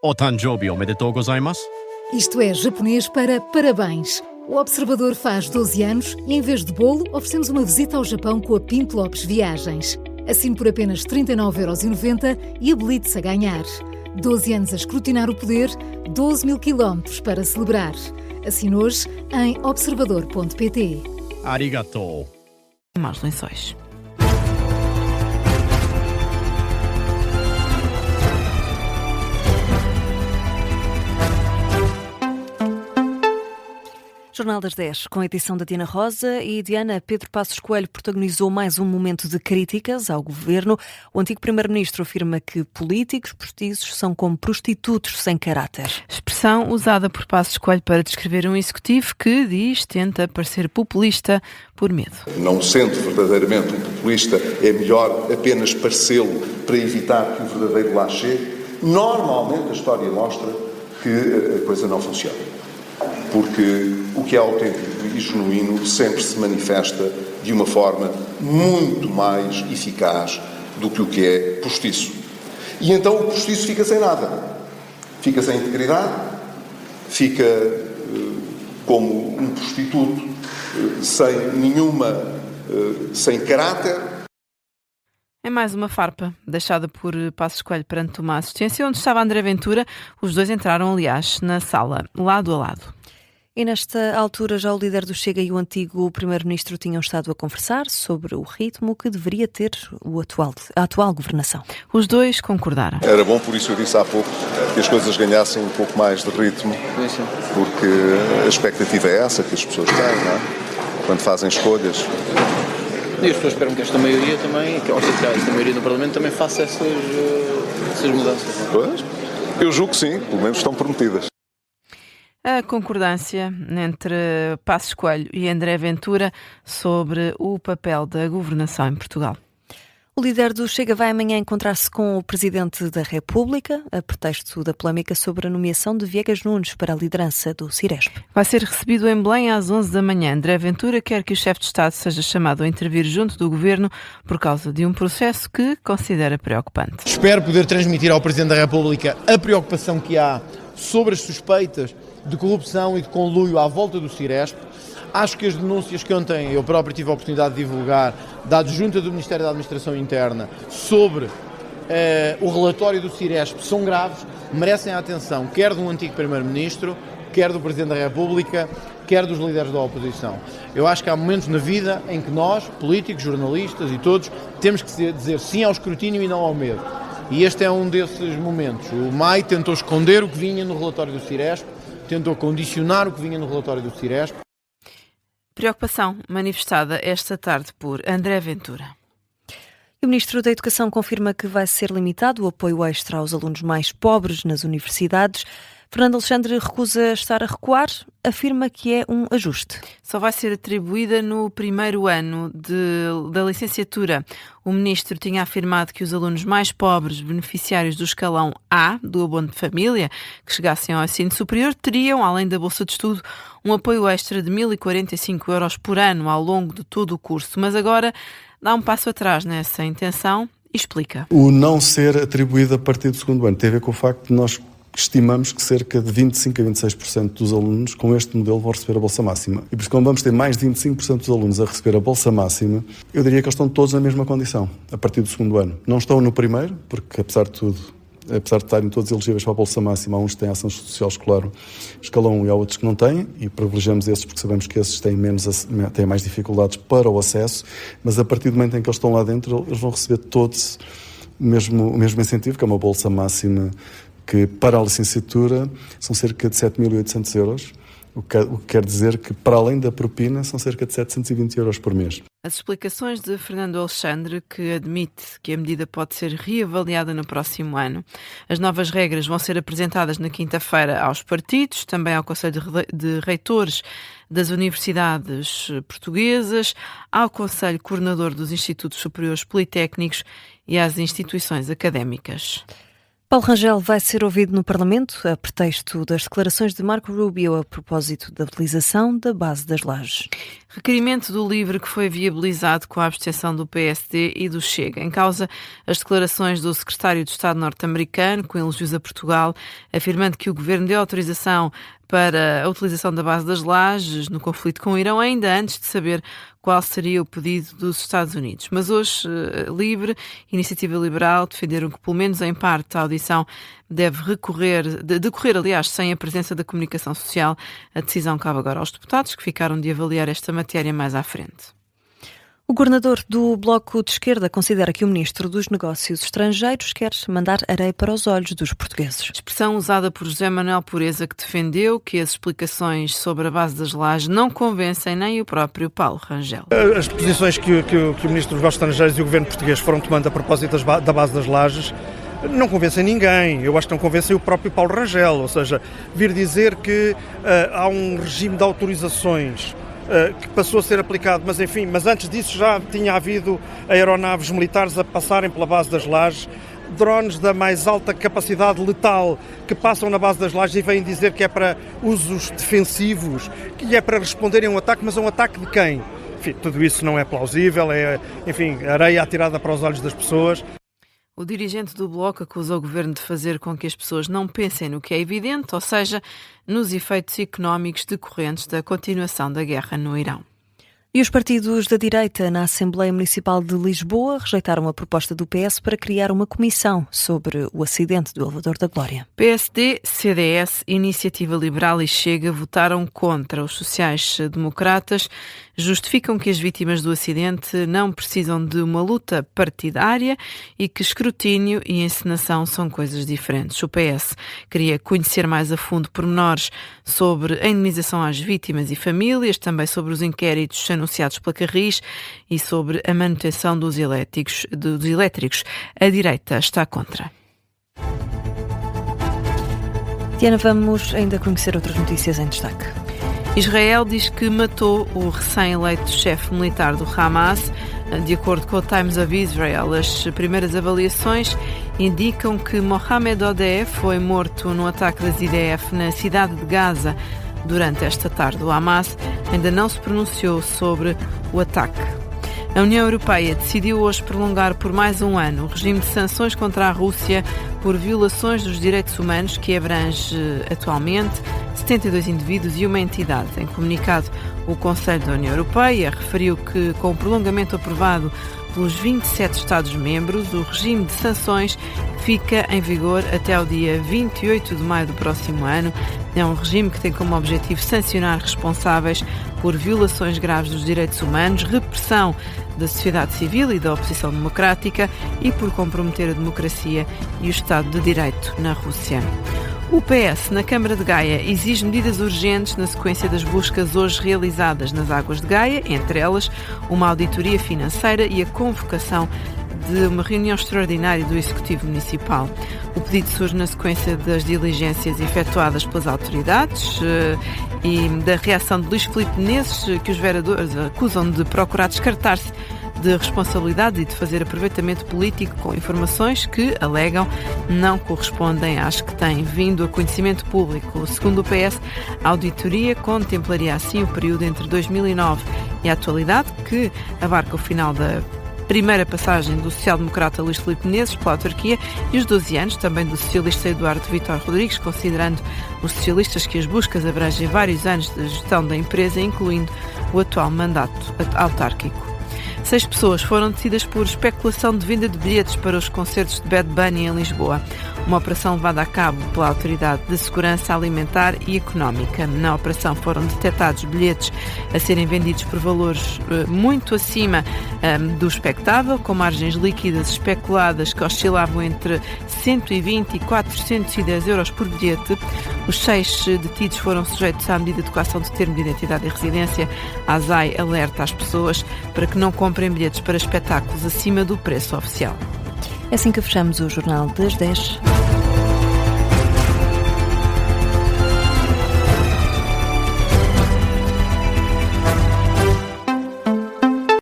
O Tanjobi omedetou gozaimasu. Isto é japonês para parabéns. O Observador faz 12 anos e, em vez de bolo, oferecemos uma visita ao Japão com a Pinto Lopes Viagens. Assine por apenas 39,90€ e habilite-se a ganhar. 12 anos a escrutinar o poder, 12 mil quilómetros para celebrar. Assine hoje em observador.pt. Arigatou. Maus lençóis. Jornal das 10, com a edição da Diana Rosa e Diana. Pedro Passos Coelho protagonizou mais um momento de críticas ao governo. O antigo primeiro-ministro afirma que políticos postiços são como prostitutos sem caráter. Expressão usada por Passos Coelho para descrever um executivo que, diz, tenta parecer populista por medo. Não sendo verdadeiramente um populista, é melhor apenas parecê-lo para evitar que o verdadeiro lá chegue. Normalmente a história mostra que a coisa não funciona. Porque o que é autêntico e genuíno sempre se manifesta de uma forma muito mais eficaz do que o que é postiço. E então o postiço fica sem nada. Fica sem integridade, fica como um prostituto, sem caráter. É mais uma farpa, deixada por Passos Coelho perante uma assistência onde estava André Ventura. Os dois entraram, aliás, na sala, lado a lado. E nesta altura já o líder do Chega e o antigo primeiro-ministro tinham estado a conversar sobre o ritmo que deveria ter a atual governação. Os dois concordaram. Era bom, por isso eu disse há pouco, que as coisas ganhassem um pouco mais de ritmo, porque a expectativa é essa que as pessoas têm, não é? Quando fazem escolhas. E as pessoas esperam que esta maioria também, esta maioria no Parlamento também faça essas mudanças. Pois, eu julgo que sim, pelo menos estão prometidas. A concordância entre Passos Coelho e André Ventura sobre o papel da governação em Portugal. O líder do Chega vai amanhã encontrar-se com o Presidente da República, a pretexto da polémica sobre a nomeação de Viegas Nunes para a liderança do Ciresp. Vai ser recebido em Belém às 11 da manhã. André Ventura quer que o chefe de Estado seja chamado a intervir junto do Governo por causa de um processo que considera preocupante. Espero poder transmitir ao Presidente da República a preocupação que há sobre as suspeitas de corrupção e de conluio à volta do Ciresp. Acho que as denúncias que ontem eu próprio tive a oportunidade de divulgar da adjunta do Ministério da Administração Interna sobre o relatório do Ciresp são graves, merecem a atenção quer de um antigo Primeiro-Ministro, quer do Presidente da República, quer dos líderes da oposição. Eu acho que há momentos na vida em que nós, políticos, jornalistas e todos, temos que dizer sim ao escrutínio e não ao medo. E este é um desses momentos. O MAI tentou esconder o que vinha no relatório do Ciresp, tentou condicionar o que vinha no relatório do Ciresp. Preocupação manifestada esta tarde por André Ventura. E o Ministro da Educação confirma que vai ser limitado o apoio extra aos alunos mais pobres nas universidades. Fernando Alexandre recusa estar a recuar, afirma que é um ajuste. Só vai ser atribuída no primeiro ano da licenciatura. O Ministro tinha afirmado que os alunos mais pobres, beneficiários do escalão A, do abono de família, que chegassem ao ensino superior, teriam, além da bolsa de estudo, um apoio extra de 1.045€ por ano ao longo de todo o curso. Mas agora dá um passo atrás nessa intenção e explica. O não ser atribuído a partir do segundo ano tem a ver com o facto de nós estimamos que cerca de 25% a 26% dos alunos com este modelo vão receber a bolsa máxima. E por isso, como vamos ter mais de 25% dos alunos a receber a bolsa máxima, eu diria que eles estão todos na mesma condição, a partir do segundo ano. Não estão no primeiro, porque apesar de estarem todos elegíveis para a bolsa máxima, há uns que têm ação social escolar escalão 1 e há outros que não têm, e privilegiamos esses porque sabemos que esses têm mais dificuldades para o acesso, mas a partir do momento em que eles estão lá dentro, eles vão receber todos o mesmo incentivo, que é uma bolsa máxima que para a licenciatura são cerca de 7.800€, o que quer dizer que para além da propina são cerca de 720€ por mês. As explicações de Fernando Alexandre, que admite que a medida pode ser reavaliada no próximo ano. As novas regras vão ser apresentadas na quinta-feira aos partidos, também ao Conselho de Reitores das Universidades Portuguesas, ao Conselho Coordenador dos Institutos Superiores Politécnicos e às instituições académicas. Paulo Rangel vai ser ouvido no Parlamento a pretexto das declarações de Marco Rubio a propósito da utilização da base das Lajes. Requerimento do LIVRE que foi viabilizado com a abstenção do PSD e do Chega. Em causa as declarações do secretário de Estado norte-americano, com elogios a Portugal, afirmando que o governo deu autorização para a utilização da base das Lajes no conflito com o Irão, ainda antes de saber qual seria o pedido dos Estados Unidos. Mas hoje, LIVRE, Iniciativa Liberal, defenderam que, pelo menos em parte, a audição deve decorrer, aliás, sem a presença da comunicação social. A decisão cabe agora aos deputados, que ficaram de avaliar esta matéria mais à frente. O governador do Bloco de Esquerda considera que o ministro dos Negócios Estrangeiros quer mandar areia para os olhos dos portugueses. Expressão usada por José Manuel Pureza, que defendeu que as explicações sobre a base das Lajes não convencem nem o próprio Paulo Rangel. As posições que o ministro dos Negócios Estrangeiros e o governo português foram tomando a propósito da base das Lajes não convencem ninguém. Eu acho que não convencem o próprio Paulo Rangel, ou seja, vir dizer que há um regime de autorizações que passou a ser aplicado, mas antes disso já tinha havido aeronaves militares a passarem pela base das Lajes, drones da mais alta capacidade letal que passam na base das Lajes e vêm dizer que é para usos defensivos, que é para responderem a um ataque, mas a um ataque de quem? Enfim, tudo isso não é plausível, areia atirada para os olhos das pessoas. O dirigente do Bloco acusou o governo de fazer com que as pessoas não pensem no que é evidente, ou seja, nos efeitos económicos decorrentes da continuação da guerra no Irão. E os partidos da direita na Assembleia Municipal de Lisboa rejeitaram a proposta do PS para criar uma comissão sobre o acidente do Elevador da Glória. PSD, CDS, Iniciativa Liberal e Chega votaram contra. Os sociais-democratas justificam que as vítimas do acidente não precisam de uma luta partidária e que escrutínio e encenação são coisas diferentes. O PS queria conhecer mais a fundo pormenores sobre a indemnização às vítimas e famílias, também sobre os inquéritos anunciados pela Carris e sobre a manutenção dos elétricos. A direita está contra. Diana, vamos ainda conhecer outras notícias em destaque. Israel diz que matou o recém-eleito chefe militar do Hamas. De acordo com o Times of Israel, as primeiras avaliações indicam que Mohamed Odeh foi morto no ataque das IDF na cidade de Gaza durante esta tarde. O Hamas ainda não se pronunciou sobre o ataque. A União Europeia decidiu hoje prolongar por mais um ano o regime de sanções contra a Rússia por violações dos direitos humanos que abrange atualmente 72 indivíduos e uma entidade. Em comunicado, o Conselho da União Europeia referiu que, com o prolongamento aprovado pelos 27 Estados-membros, o regime de sanções fica em vigor até o dia 28 de maio do próximo ano. É um regime que tem como objetivo sancionar responsáveis por violações graves dos direitos humanos, repressão da sociedade civil e da oposição democrática e por comprometer a democracia e o Estado de Direito na Rússia. O PS, na Câmara de Gaia, exige medidas urgentes na sequência das buscas hoje realizadas nas águas de Gaia, entre elas uma auditoria financeira e a convocação de uma reunião extraordinária do Executivo Municipal. O pedido surge na sequência das diligências efetuadas pelas autoridades e da reação de Luís Filipe Menezes, que os vereadores acusam de procurar descartar-se de responsabilidade e de fazer aproveitamento político com informações que, alegam, não correspondem às que têm vindo a conhecimento público. Segundo o PS, a auditoria contemplaria assim o período entre 2009 e a atualidade, que abarca o final da primeira passagem do social-democrata Luís Filipe Menezes pela autarquia e os 12 anos também do socialista Eduardo Vítor Rodrigues, considerando os socialistas que as buscas abrangem vários anos de gestão da empresa, incluindo o atual mandato autárquico. 6 pessoas foram detidas por especulação de venda de bilhetes para os concertos de Bad Bunny em Lisboa. Uma operação levada a cabo pela Autoridade de Segurança Alimentar e Económica. Na operação foram detectados bilhetes a serem vendidos por valores muito acima do expectável, com margens líquidas especuladas que oscilavam entre 120 e 410 euros por bilhete. Os 6 detidos foram sujeitos à medida de coação de termo de identidade e residência. A ASAI alerta as pessoas para que não comprem bilhetes para espetáculos acima do preço oficial. É assim que fechamos o Jornal das 10.